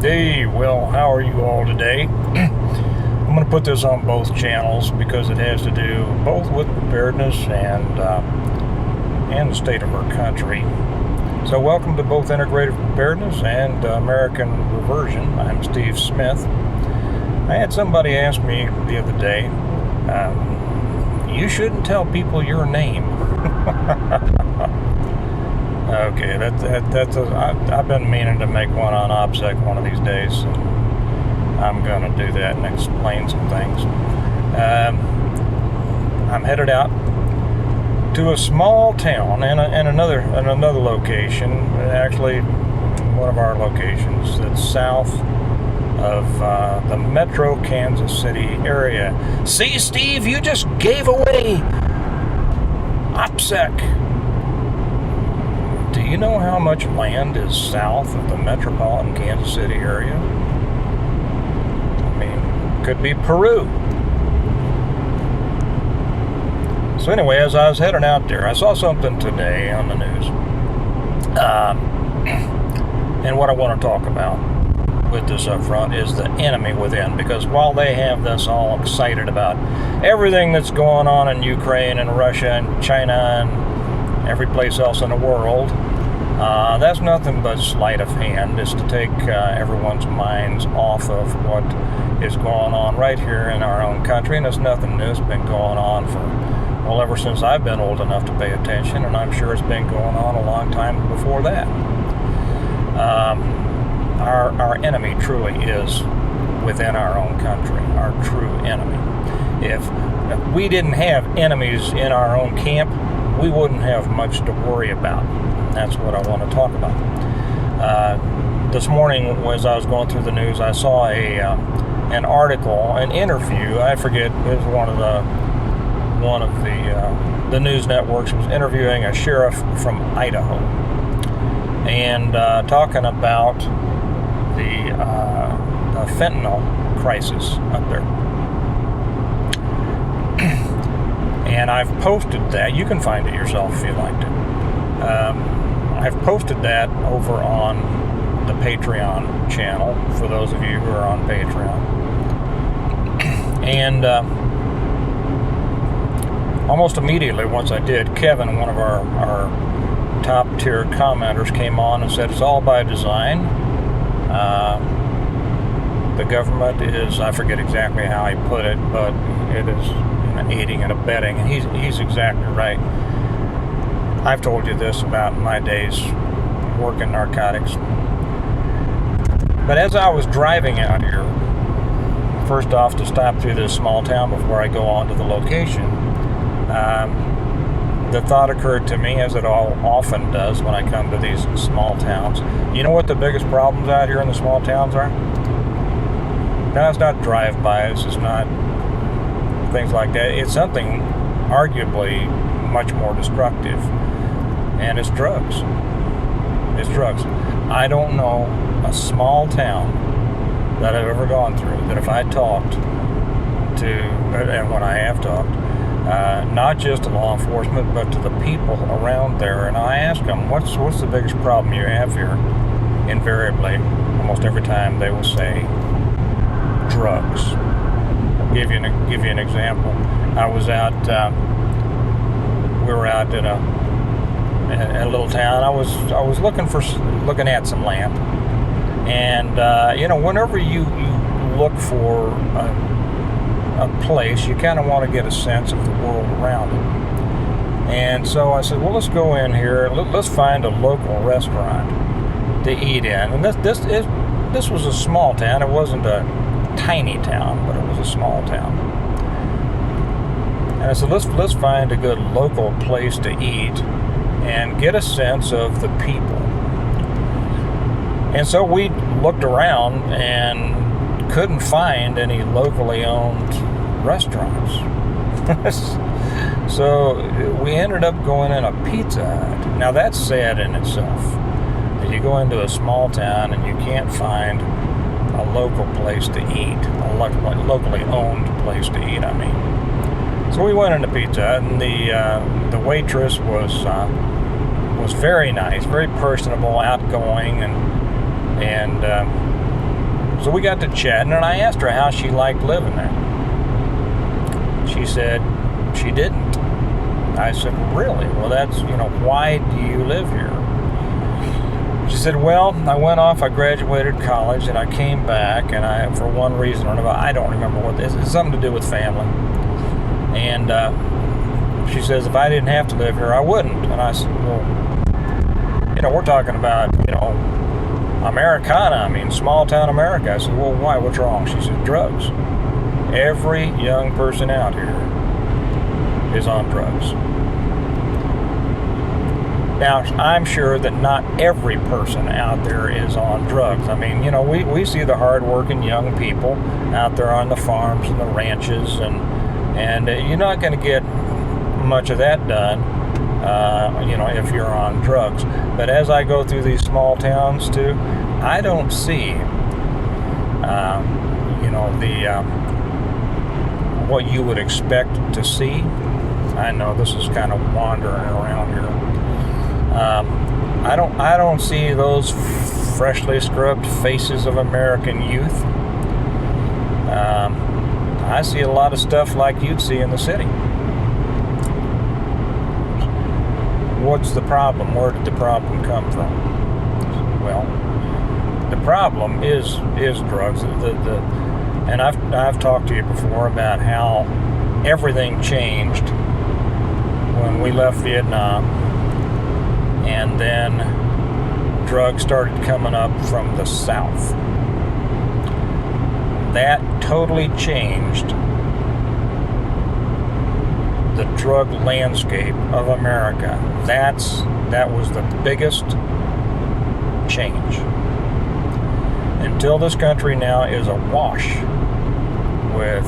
Hey, well, how are you all today? I'm going to put this on both channels because it has to do both with preparedness and the state of our country. So welcome to both Integrated Preparedness and American Reversion. I'm Steve Smith. I had somebody ask me the other day, you shouldn't tell people your name. Okay, I've been meaning to make one on OPSEC one of these days. So I'm going to do that and explain some things. I'm headed out to a small town and another location, actually one of our locations that's south of the metro Kansas City area. See, Steve, you just gave away OPSEC. Do you know how much land is south of the metropolitan Kansas City area? I mean, could be Peru. So anyway, as I was heading out there, I saw something today on the news. And what I want to talk about with this up front is the enemy within. Because while they have us all excited about everything that's going on in Ukraine and Russia and China and every place else in the world, that's nothing but sleight of hand. It's to take everyone's minds off of what is going on right here in our own country, and it's nothing new. It's been going on for, well, ever since I've been old enough to pay attention, and I'm sure it's been going on a long time before that. Our enemy truly is within our own country, our true enemy. If we didn't have enemies in our own camp, we wouldn't have much to worry about. That's what I want to talk about. This morning, as I was going through the news, I saw an article, an interview. I forget, it was one of the news networks was interviewing a sheriff from Idaho and talking about the fentanyl crisis up there. And I've posted that. You can find it yourself if you liked it. I've posted that over on the Patreon channel for those of you who are on Patreon. And almost immediately once I did, Kevin, one of our top tier commenters, came on and said it's all by design. The government is, I forget exactly how he put it, but it is aiding and abetting, and he's exactly right. I've told you this about my days working narcotics. But as I was driving out here, first off to stop through this small town before I go on to the location, the thought occurred to me, as it all often does when I come to these small towns. You know what the biggest problems out here in the small towns are? No, it's not drive-bys, it's not things like that. It's something arguably much more destructive, and it's drugs. It's drugs. I don't know a small town that I've ever gone through that if I talked to, and when I have talked, not just to law enforcement, but to the people around there, and I ask them, what's the biggest problem you have here? Invariably, almost every time they will say, drugs. Give you an example. I was out. We were out in a little town. I was looking at some land, and whenever you look for a place, you kind of want to get a sense of the world around it. And so I said, well, let's go in here. Let's find a local restaurant to eat in. And this was a small town. It wasn't a tiny town, but it was a small town. And I said, let's find a good local place to eat and get a sense of the people. And so we looked around and couldn't find any locally owned restaurants. So we ended up going in a Pizza Hut. Now that's sad in itself, that you go into a small town and you can't find a local place to eat, a locally owned place to eat, I mean. So we went into Pizza Hut, and the waitress was very nice, very personable, outgoing, and So we got to chatting, and I asked her how she liked living there. She said she didn't. I said, really? Well, that's, why do you live here? She said, well, I went off, I graduated college, and I came back, and for one reason or another, I don't remember what this is. It's something to do with family. And she says, if I didn't have to live here, I wouldn't. And I said, well, we're talking about, Americana, small town America. I said, well, why? What's wrong? She said, drugs. Every young person out here is on drugs. Now, I'm sure that not every person out there is on drugs. We see the hard-working young people out there on the farms and the ranches, and you're not going to get much of that done, if you're on drugs. But as I go through these small towns too, I don't see, what you would expect to see. I know this is kind of wandering around here. I don't see those freshly scrubbed faces of American youth. I see a lot of stuff like you'd see in the city. What's the problem? Where did the problem come from? Well, the problem is drugs. And I've talked to you before about how everything changed when we left Vietnam, and then drugs started coming up from the South. That totally changed the drug landscape of America. That was the biggest change. Until this country now is awash with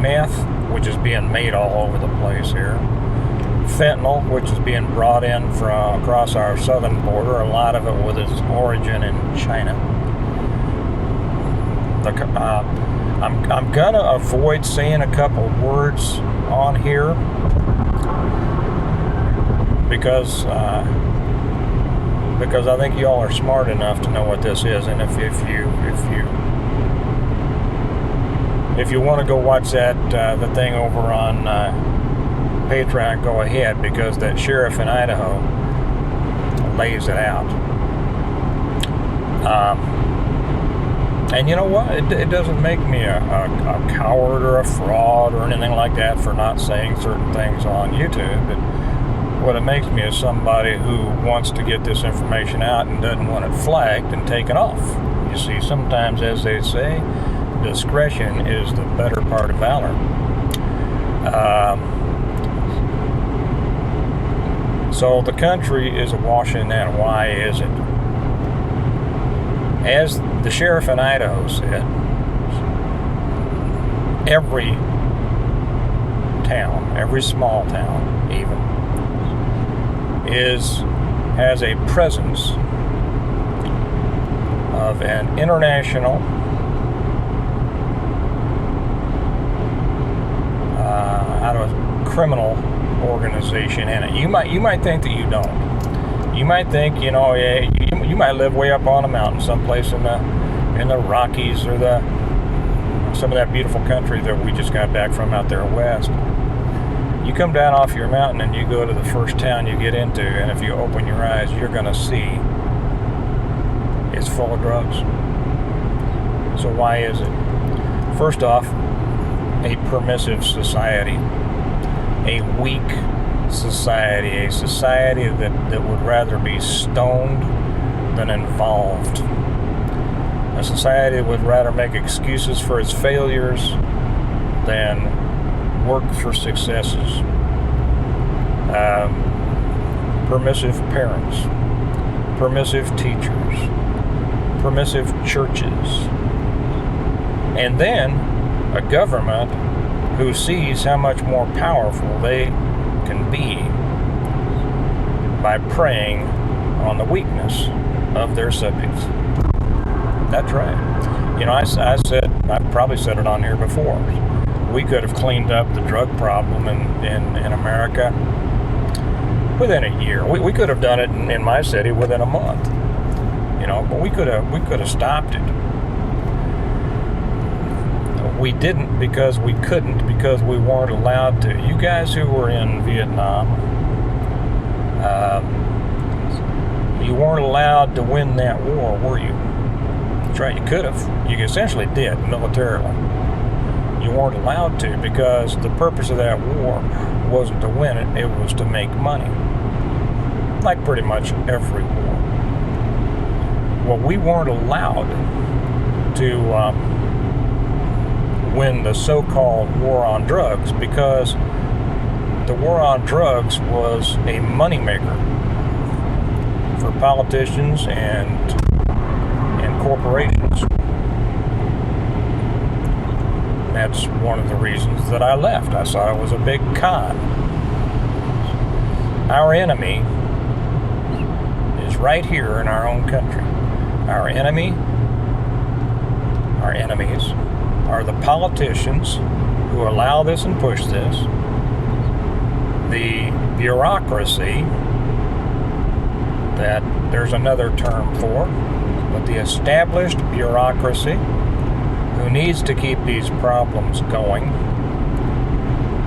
meth, which is being made all over the place here, fentanyl, which is being brought in from across our southern border, a lot of it with its origin in China. I'm gonna avoid saying a couple words on here because I think y'all are smart enough to know what this is, and if you want to go watch that the thing over on Patreon, go ahead, because that sheriff in Idaho lays it out. And you know what? It doesn't make me a coward or a fraud or anything like that for not saying certain things on YouTube. But what it makes me is somebody who wants to get this information out and doesn't want it flagged and taken off. You see, sometimes, as they say, discretion is the better part of valor. So the country is awash in that. Why is it? As the sheriff in Idaho said, every town, every small town even, has a presence of an international criminal organization in it. You might think that you don't. You might think, you might live way up on a mountain someplace in the Rockies or some of that beautiful country that we just got back from out there west. You come down off your mountain and you go to the first town you get into, and if you open your eyes, you're going to see it's full of drugs. So why is it? First off, a permissive society, a weak society, a society that would rather be stoned than involved, a society that would rather make excuses for its failures than work for successes. Permissive parents, permissive teachers, permissive churches, and then a government who sees how much more powerful they can be by preying on the weakness of their subjects. That's right. I've probably said it on here before. We could have cleaned up the drug problem in America within a year. We could have done it in my city within a month. But we could have stopped it. we didn't because we couldn't, because we weren't allowed to. You guys who were in Vietnam, you weren't allowed to win that war, were you? That's right, you could have. You essentially did, militarily. You weren't allowed to, because the purpose of that war wasn't to win it, it was to make money. Like pretty much every war. Well, we weren't allowed to win the so-called war on drugs, because the war on drugs was a moneymaker for politicians and corporations. That's one of the reasons that I left. I saw it was a big con. Our enemy is right here in our own country. Our enemies are the politicians who allow this and push this, the bureaucracy that there's another term for, but the established bureaucracy who needs to keep these problems going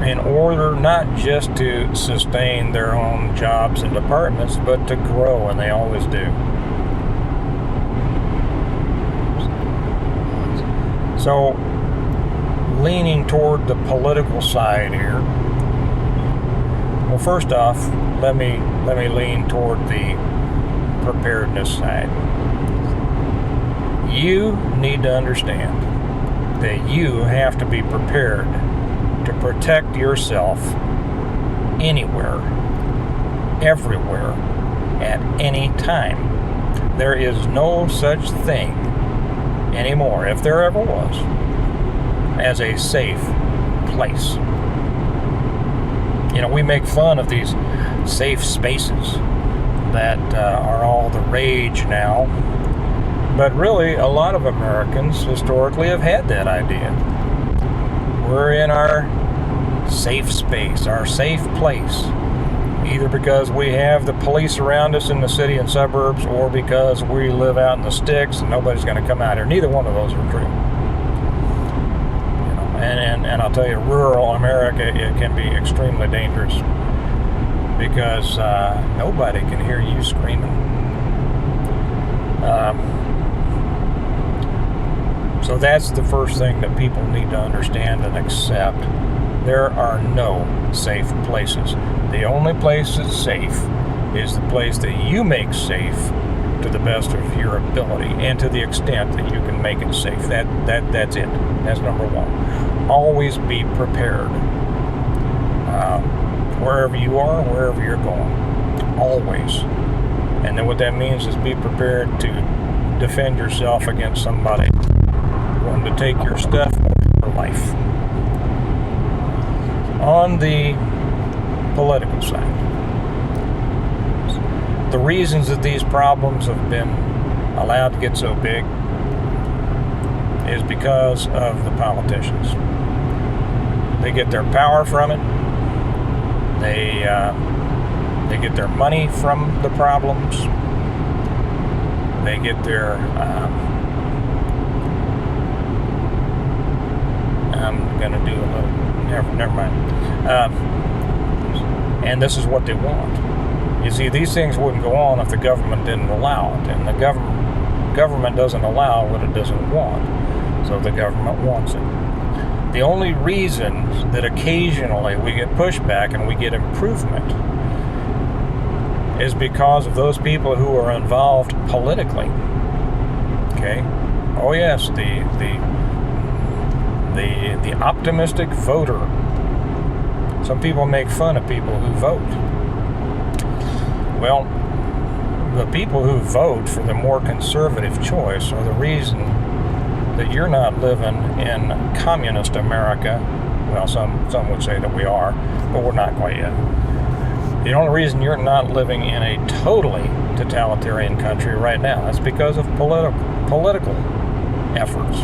in order not just to sustain their own jobs and departments, but to grow, and they always do. So, leaning toward the political side here, well, first off, let me lean toward the preparedness side. You need to understand that you have to be prepared to protect yourself anywhere, everywhere, at any time. There is no such thing anymore, if there ever was, as a safe place. You know, we make fun of these safe spaces that are all the rage now, but really a lot of Americans historically have had that idea. We're in our safe space, our safe place, either because we have the police around us in the city and suburbs, or because we live out in the sticks and nobody's going to come out here. Neither one of those are true. And I'll tell you, rural America, it can be extremely dangerous, because nobody can hear you screaming. So that's the first thing that people need to understand and accept. There are no safe places. The only place that's safe is the place that you make safe to the best of your ability, and to the extent that you can make it safe. That's it. That's number one. Always be prepared. Wherever you are, wherever you're going. Always. And then what that means is be prepared to defend yourself against somebody wanting to take your stuff or your life. On the political side, the reasons that these problems have been allowed to get so big is because of the politicians. They get their power from it. They get their money from the problems. They get their I'm going to do a little, never mind. And this is what they want. You see, these things wouldn't go on if the government didn't allow it. And the government doesn't allow what it doesn't want. So the government wants it. The only reason that occasionally we get pushback and we get improvement is because of those people who are involved politically. Okay? Oh yes, the optimistic voter. Some people make fun of people who vote. Well, the people who vote for the more conservative choice are the reason that you're not living in communist America. Well, some would say that we are, but we're not quite yet. The only reason you're not living in a totally totalitarian country right now is because of political efforts.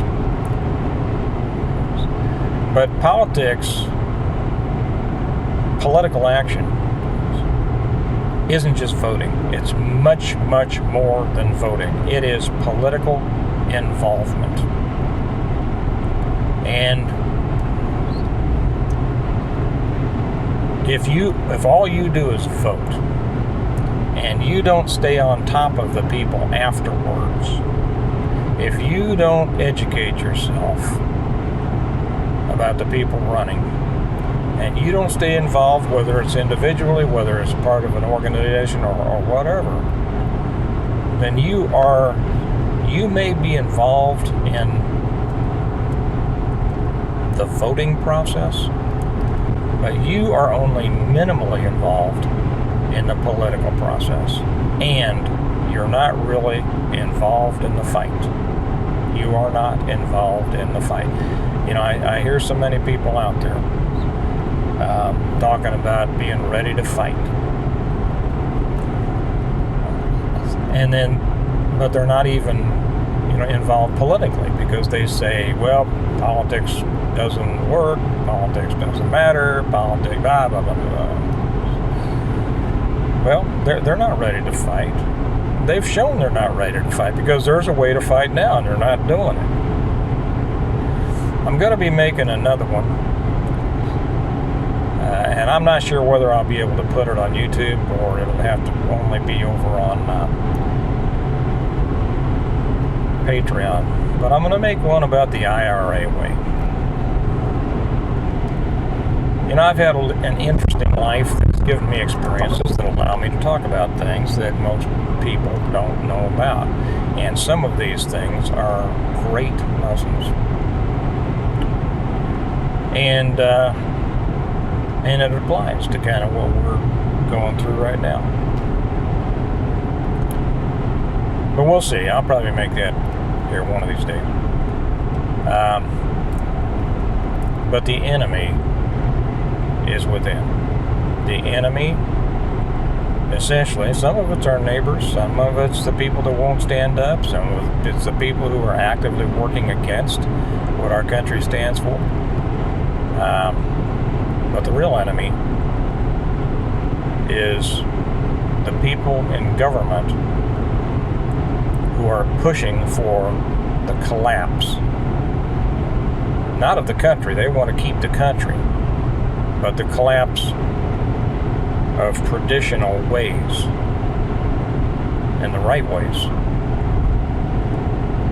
But politics, political action, isn't just voting. It's much, much more than voting. It is political involvement. And if all you do is vote, and you don't stay on top of the people afterwards, if you don't educate yourself about the people running, and you don't stay involved, whether it's individually, whether it's part of an organization or whatever, then you may be involved in the voting process, but you are only minimally involved in the political process, and you're not really involved in the fight. You are not involved in the fight. You know, I hear so many people out there talking about being ready to fight, and then, but they're not even, involved politically, because they say, well, politics doesn't work, politics doesn't matter, politics, blah, blah, blah, blah. Well, they're not ready to fight. They've shown they're not ready to fight, because there's a way to fight now, and they're not doing it. I'm going to be making another one, and I'm not sure whether I'll be able to put it on YouTube, or it'll have to only be over on Patreon. But I'm going to make one about the IRA way. I've had an interesting life that's given me experiences that allow me to talk about things that most people don't know about. And some of these things are great lessons. And it applies to kind of what we're going through right now. But we'll see. I'll probably make that here one of these days. But the enemy is within. The enemy, essentially, some of it's our neighbors, some of it's the people that won't stand up, some of it's the people who are actively working against what our country stands for. But the real enemy is the people in government who are pushing for the collapse, not of the country. They want to keep the country, but the collapse of traditional ways and the right ways,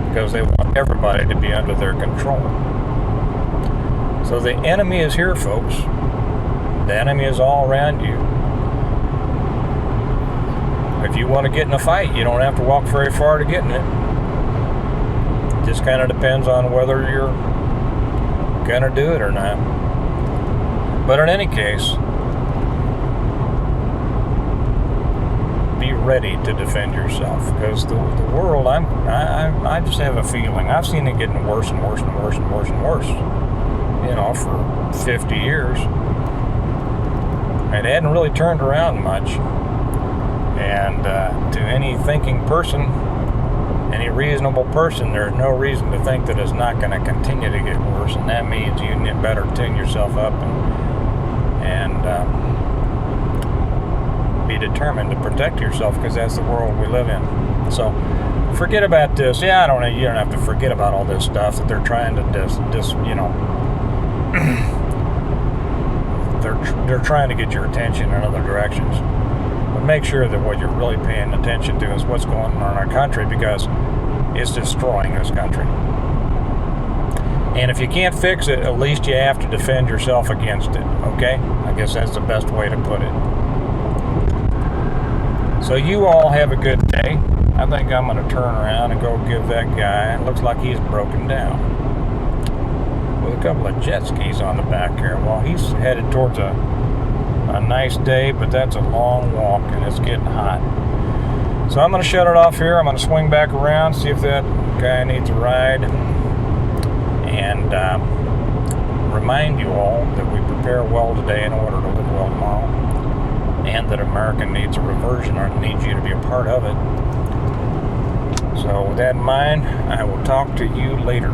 because they want everybody to be under their control. So the enemy is here, folks. The enemy is all around you. If you want to get in a fight, you don't have to walk very far to get in it. It just kind of depends on whether you're going to do it or not. But in any case, be ready to defend yourself, because the world, I just have a feeling, I've seen it getting worse and worse and worse and worse and worse, for 50 years. It hadn't really turned around much. And to any thinking person, any reasonable person, there's no reason to think that it's not going to continue to get worse. And that means you better tune yourself up and be determined to protect yourself, because that's the world we live in. So forget about this. Yeah, you don't have to forget about all this stuff that they're trying to they're trying to get your attention in other directions. But make sure that what you're really paying attention to is what's going on in our country, because it's destroying this country. And if you can't fix it, at least you have to defend yourself against it, okay? I guess that's the best way to put it. So you all have a good day. I think I'm going to turn around and go give that guy, it looks like he's broken down, with a couple of jet skis on the back here. Well, he's headed towards a nice day, but that's a long walk and it's getting hot. So I'm going to shut it off here. I'm going to swing back around, see if that guy needs a ride, and remind you all that we prepare well today in order to live well tomorrow, and that America needs a reversion, or needs you to be a part of it. So with that in mind, I will talk to you later.